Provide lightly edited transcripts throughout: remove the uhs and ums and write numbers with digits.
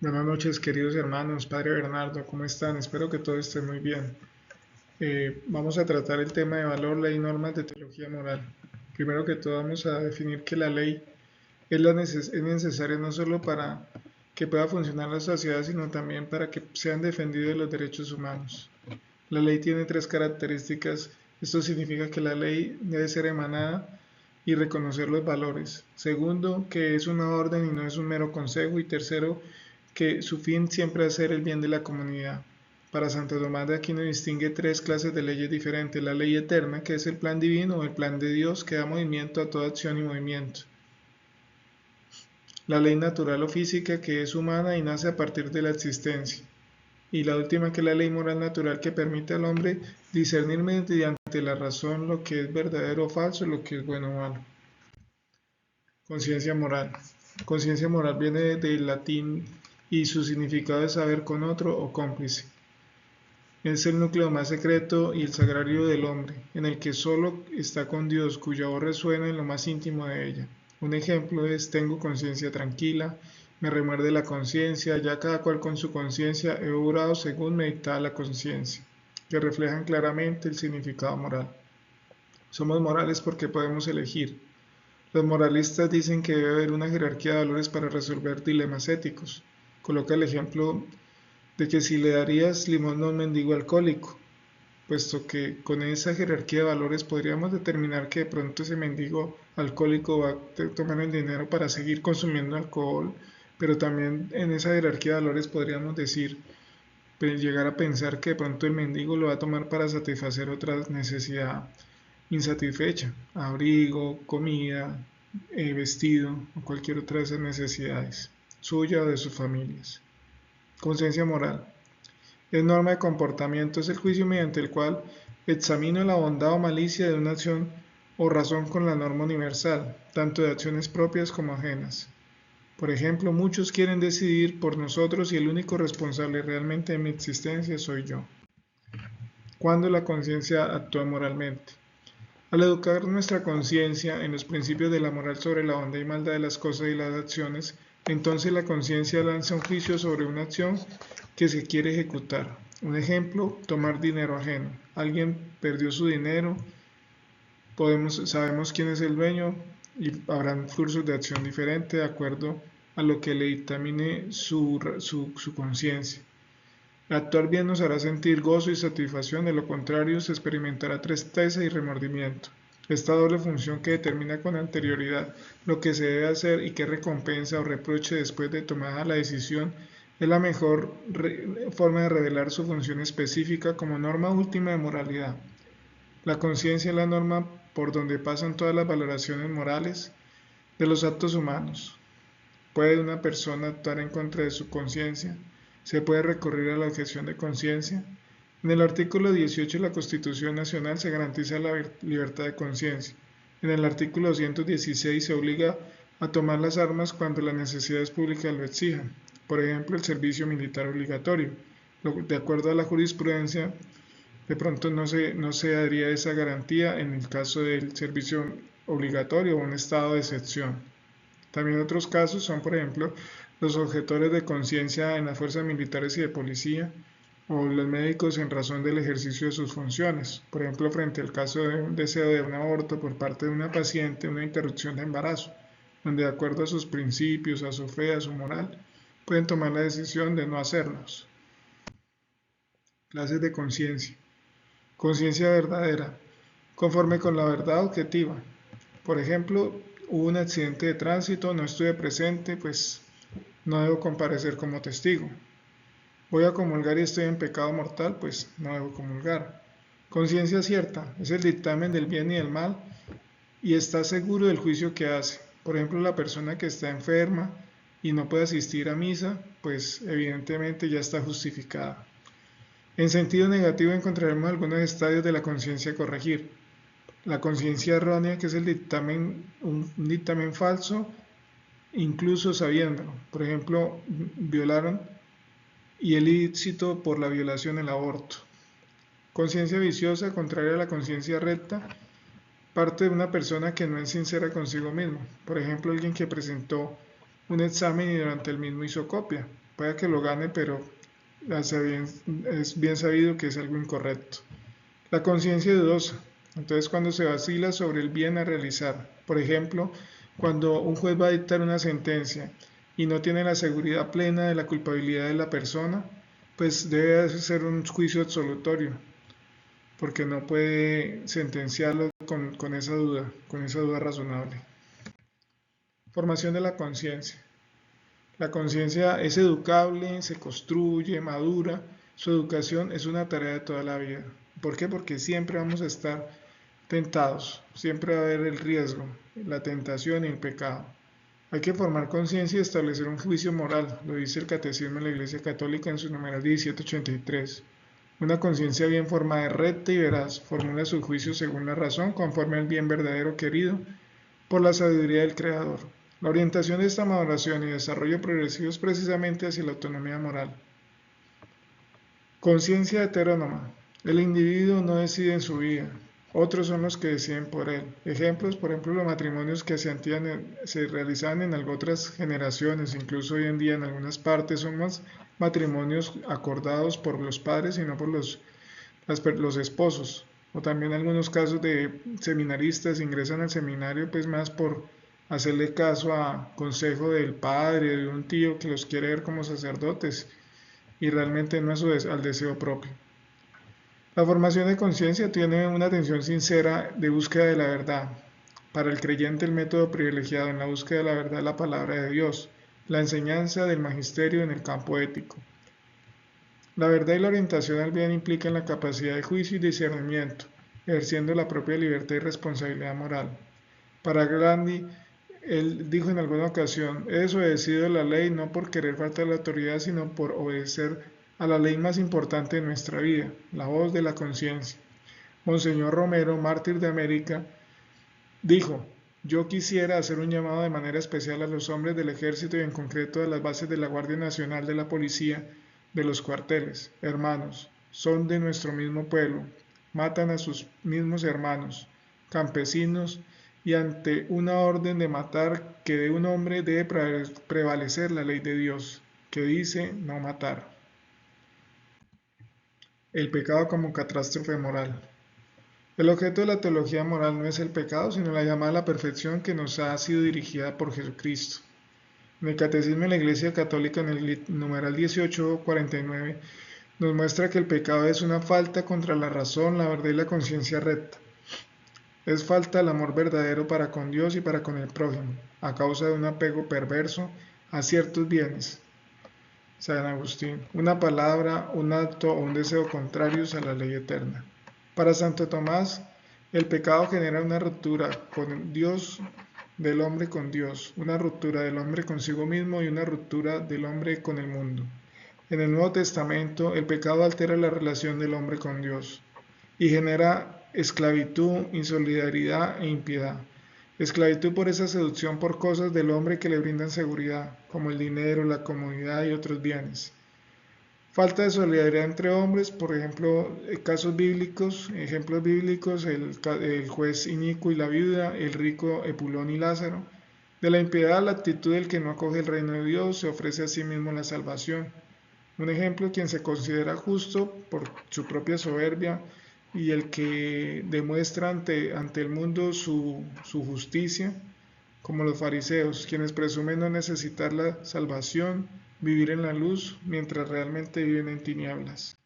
Buenas noches, queridos hermanos, Padre Bernardo, ¿cómo están? Espero que todo esté muy bien. Vamos a tratar el tema de valor, ley y normas de teología moral. Primero que todo vamos a definir que la ley es necesaria no solo para que pueda funcionar la sociedad, sino también para que sean defendidos los derechos humanos. La ley tiene tres características. Esto significa que la ley debe ser emanada y reconocer los valores. Segundo, que es una orden y no es un mero consejo. Y tercero, que su fin siempre es hacer el bien de la comunidad. Para Santo Tomás de Aquino distingue tres clases de leyes diferentes: la ley eterna, que es el plan divino o el plan de Dios que da movimiento a toda acción y movimiento; la ley natural o física, que es humana y nace a partir de la existencia; y la última, que es la ley moral natural, que permite al hombre discernir mediante la razón lo que es verdadero o falso, lo que es bueno o malo. Conciencia moral. Conciencia moral viene del latín y su significado es saber con otro o cómplice. Es el núcleo más secreto y el sagrario del hombre, en el que solo está con Dios, cuya voz resuena en lo más íntimo de ella. Un ejemplo es: tengo conciencia tranquila, me remuerde la conciencia, ya cada cual con su conciencia he obrado según me dictaba la conciencia, que reflejan claramente el significado moral. Somos morales porque podemos elegir. Los moralistas dicen que debe haber una jerarquía de valores para resolver dilemas éticos. Coloca el ejemplo de que si le darías limón a un mendigo alcohólico, puesto que con esa jerarquía de valores podríamos determinar que de pronto ese mendigo alcohólico va a tomar el dinero para seguir consumiendo alcohol, pero también en esa jerarquía de valores podríamos decir, llegar a pensar que de pronto el mendigo lo va a tomar para satisfacer otra necesidad insatisfecha: abrigo, comida, vestido o cualquier otra de esas necesidades, suya o de sus familias. Conciencia moral. Es norma de comportamiento, es el juicio mediante el cual examino la bondad o malicia de una acción o razón con la norma universal, tanto de acciones propias como ajenas. Por ejemplo, muchos quieren decidir por nosotros y el único responsable realmente de mi existencia soy yo. ¿Cuándo la conciencia actúa moralmente? Al educar nuestra conciencia en los principios de la moral sobre la bondad y maldad de las cosas y las acciones, entonces la conciencia lanza un juicio sobre una acción que se quiere ejecutar. Un ejemplo: tomar dinero ajeno. Alguien perdió su dinero, sabemos quién es el dueño y habrán cursos de acción diferentes de acuerdo a lo que le dictamine su conciencia. Actuar bien nos hará sentir gozo y satisfacción; de lo contrario se experimentará tristeza y remordimiento. Esta doble función, que determina con anterioridad lo que se debe hacer y qué recompensa o reproche después de tomada la decisión, es la mejor forma de revelar su función específica como norma última de moralidad. La conciencia es la norma por donde pasan todas las valoraciones morales de los actos humanos. ¿Puede una persona actuar en contra de su conciencia? ¿Se puede recurrir a la objeción de conciencia? En el artículo 18 de la Constitución Nacional se garantiza la libertad de conciencia. En el artículo 216 se obliga a tomar las armas cuando las necesidades públicas lo exijan. Por ejemplo, el servicio militar obligatorio. De acuerdo a la jurisprudencia, de pronto no se daría esa garantía en el caso del servicio obligatorio o un estado de excepción. También otros casos son, por ejemplo, los objetores de conciencia en las fuerzas militares y de policía, o los médicos en razón del ejercicio de sus funciones, por ejemplo, frente al caso de un deseo de un aborto por parte de una paciente, una interrupción de embarazo, donde de acuerdo a sus principios, a su fe, a su moral, pueden tomar la decisión de no hacerlos. Clases de conciencia. Conciencia verdadera, conforme con la verdad objetiva. Por ejemplo, hubo un accidente de tránsito, no estuve presente, pues no debo comparecer como testigo. Voy a comulgar y estoy en pecado mortal, pues no debo comulgar. Conciencia cierta, es el dictamen del bien y del mal y está seguro del juicio que hace. Por ejemplo, la persona que está enferma y no puede asistir a misa, pues evidentemente ya está justificada. En sentido negativo encontraremos algunos estadios de la conciencia a corregir. La conciencia errónea, que es un dictamen falso, incluso sabiéndolo. Por ejemplo, violaron y el ilícito por la violación, el aborto. Conciencia viciosa, contraria a la conciencia recta, parte de una persona que no es sincera consigo mismo. Por ejemplo, alguien que presentó un examen y durante el mismo hizo copia. pueda que lo gane, pero es bien sabido que es algo incorrecto. La conciencia dudosa. Entonces, cuando se vacila sobre el bien a realizar, por ejemplo, cuando un juez va a dictar una sentencia y no tiene la seguridad plena de la culpabilidad de la persona, pues debe ser un juicio absolutorio, porque no puede sentenciarlo con esa duda razonable. Formación de la conciencia. La conciencia es educable, se construye, madura. Su educación es una tarea de toda la vida. ¿Por qué? Porque siempre vamos a estar tentados, siempre va a haber el riesgo, la tentación y el pecado. Hay que formar conciencia y establecer un juicio moral, lo dice el Catecismo de la Iglesia Católica en su numeral 1783. Una conciencia bien formada es recta y veraz, formula su juicio según la razón, conforme al bien verdadero querido por la sabiduría del Creador. La orientación de esta maduración y desarrollo progresivo es precisamente hacia la autonomía moral. Conciencia heterónoma. El individuo no decide en su vida, otros son los que deciden por él. Ejemplos, por ejemplo, los matrimonios que se realizaban en otras generaciones, incluso hoy en día en algunas partes son más matrimonios acordados por los padres y no por los esposos. O también algunos casos de seminaristas ingresan al seminario pues más por hacerle caso a consejo del padre, de un tío que los quiere ver como sacerdotes y realmente no es al deseo propio. La formación de conciencia tiene una atención sincera de búsqueda de la verdad. Para el creyente el método privilegiado en la búsqueda de la verdad es la palabra de Dios, la enseñanza del magisterio en el campo ético. La verdad y la orientación al bien implican la capacidad de juicio y discernimiento, ejerciendo la propia libertad y responsabilidad moral. Para Gandhi, él dijo en alguna ocasión, he desobedecido la ley no por querer faltar a la autoridad, sino por obedecer a la ley más importante de nuestra vida, la voz de la conciencia. Monseñor Romero, mártir de América, dijo, yo quisiera hacer un llamado de manera especial a los hombres del ejército y en concreto a las bases de la Guardia Nacional, de la Policía, de los cuarteles. Hermanos, son de nuestro mismo pueblo, matan a sus mismos hermanos, campesinos, y ante una orden de matar que de un hombre debe prevalecer la ley de Dios, que dice no matar. El pecado como catástrofe moral. El objeto de la teología moral no es el pecado, sino la llamada a la perfección que nos ha sido dirigida por Jesucristo. En el Catecismo de la Iglesia Católica, en el numeral 1849, nos muestra que el pecado es una falta contra la razón, la verdad y la conciencia recta. Es falta el amor verdadero para con Dios y para con el prójimo, a causa de un apego perverso a ciertos bienes. San Agustín, una palabra, un acto o un deseo contrarios a la ley eterna. Para Santo Tomás, el pecado genera una ruptura con Dios, del hombre con Dios, una ruptura del hombre consigo mismo y una ruptura del hombre con el mundo. En el Nuevo Testamento, el pecado altera la relación del hombre con Dios y genera esclavitud, insolidaridad e impiedad. Esclavitud por esa seducción por cosas del hombre que le brindan seguridad, como el dinero, la comodidad y otros bienes. Falta de solidaridad entre hombres, por ejemplo, ejemplos bíblicos, el juez inicuo y la viuda, el rico Epulón y Lázaro. De la impiedad, la actitud del que no acoge el reino de Dios, se ofrece a sí mismo la salvación. Un ejemplo, quien se considera justo por su propia soberbia y el que demuestra ante el mundo su justicia, como los fariseos, quienes presumen no necesitar la salvación, vivir en la luz, mientras realmente viven en tinieblas.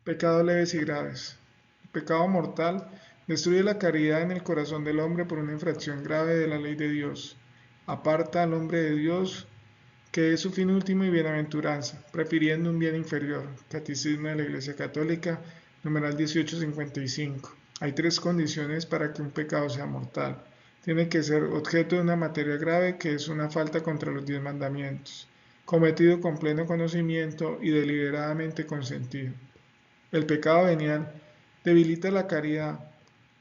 Pecados leves y graves. El pecado mortal destruye la caridad en el corazón del hombre por una infracción grave de la ley de Dios. Aparta al hombre de Dios, que es su fin último y bienaventuranza, prefiriendo un bien inferior. Catecismo de la Iglesia Católica, numeral 1855. Hay tres condiciones para que un pecado sea mortal. Tiene que ser objeto de una materia grave, que es una falta contra los 10 mandamientos, cometido con pleno conocimiento y deliberadamente consentido. El pecado venial debilita la caridad,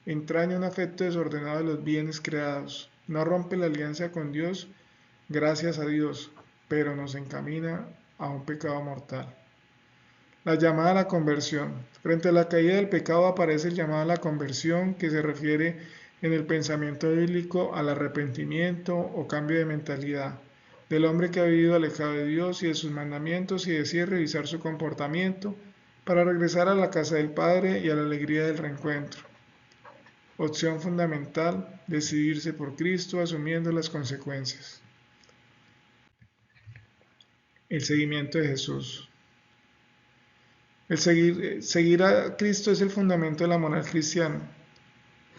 entraña un afecto desordenado de los bienes creados, no rompe la alianza con Dios, gracias a Dios, pero nos encamina a un pecado mortal. La llamada a la conversión. Frente a la caída del pecado aparece el llamado a la conversión, que se refiere en el pensamiento bíblico al arrepentimiento o cambio de mentalidad. del hombre que ha vivido alejado de Dios y de sus mandamientos y decide revisar su comportamiento para regresar a la casa del Padre y a la alegría del reencuentro. Opción fundamental, decidirse por Cristo asumiendo las consecuencias. El seguimiento de Jesús. El seguir a Cristo es el fundamento de la moral cristiana,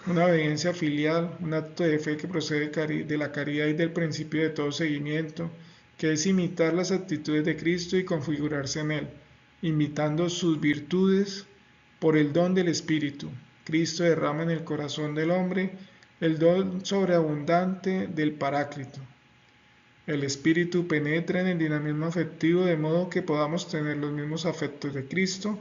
una obediencia filial, un acto de fe que procede de la caridad y del principio de todo seguimiento, que es imitar las actitudes de Cristo y configurarse en Él, imitando sus virtudes por el don del Espíritu. Cristo derrama en el corazón del hombre el don sobreabundante del Paráclito. El Espíritu penetra en el dinamismo afectivo de modo que podamos tener los mismos afectos de Cristo.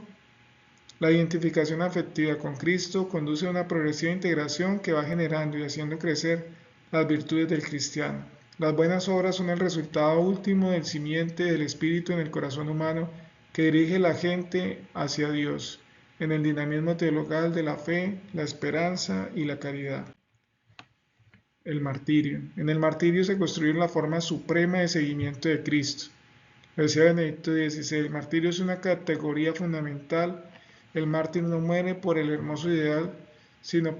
La identificación afectiva con Cristo conduce a una progresiva integración que va generando y haciendo crecer las virtudes del cristiano. Las buenas obras son el resultado último del simiente del Espíritu en el corazón humano que dirige la gente hacia Dios, en el dinamismo teologal de la fe, la esperanza y la caridad. El martirio. En el martirio se construye la forma suprema de seguimiento de Cristo. Lo decía Benedicto XVI, el martirio es una categoría fundamental. El mártir no muere por el hermoso ideal, sino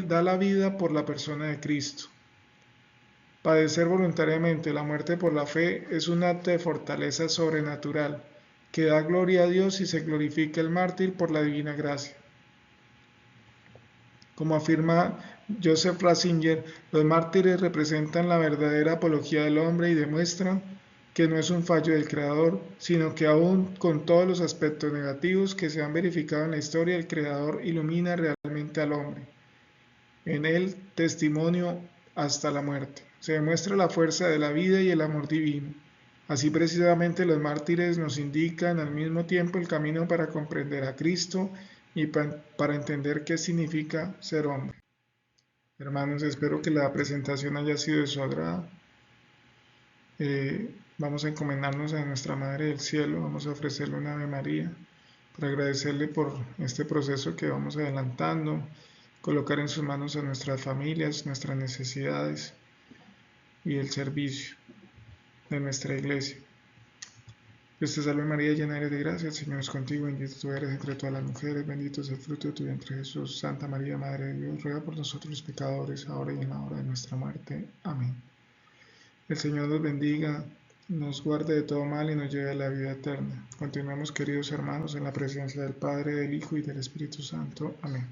da la vida por la persona de Cristo. Padecer voluntariamente la muerte por la fe es un acto de fortaleza sobrenatural, que da gloria a Dios y se glorifica el mártir por la divina gracia. Como afirma Joseph Ratzinger, los mártires representan la verdadera apología del hombre y demuestran que no es un fallo del Creador, sino que aún con todos los aspectos negativos que se han verificado en la historia, el Creador ilumina realmente al hombre. En él, testimonio hasta la muerte. Se demuestra la fuerza de la vida y el amor divino. Así precisamente los mártires nos indican al mismo tiempo el camino para comprender a Cristo y para entender qué significa ser hombre. Hermanos, espero que la presentación haya sido de su agrado. Vamos a encomendarnos a nuestra Madre del Cielo, vamos a ofrecerle una Ave María para agradecerle por este proceso que vamos adelantando, colocar en sus manos a nuestras familias, nuestras necesidades y el servicio de nuestra iglesia. Dios te salve María, llena eres de gracia, el Señor es contigo, bendita tú eres entre todas las mujeres, bendito es el fruto de tu vientre Jesús. Santa María, Madre de Dios, ruega por nosotros los pecadores, ahora y en la hora de nuestra muerte. Amén. El Señor nos bendiga, nos guarde de todo mal y nos lleve a la vida eterna. Continuemos, queridos hermanos, en la presencia del Padre, del Hijo y del Espíritu Santo. Amén.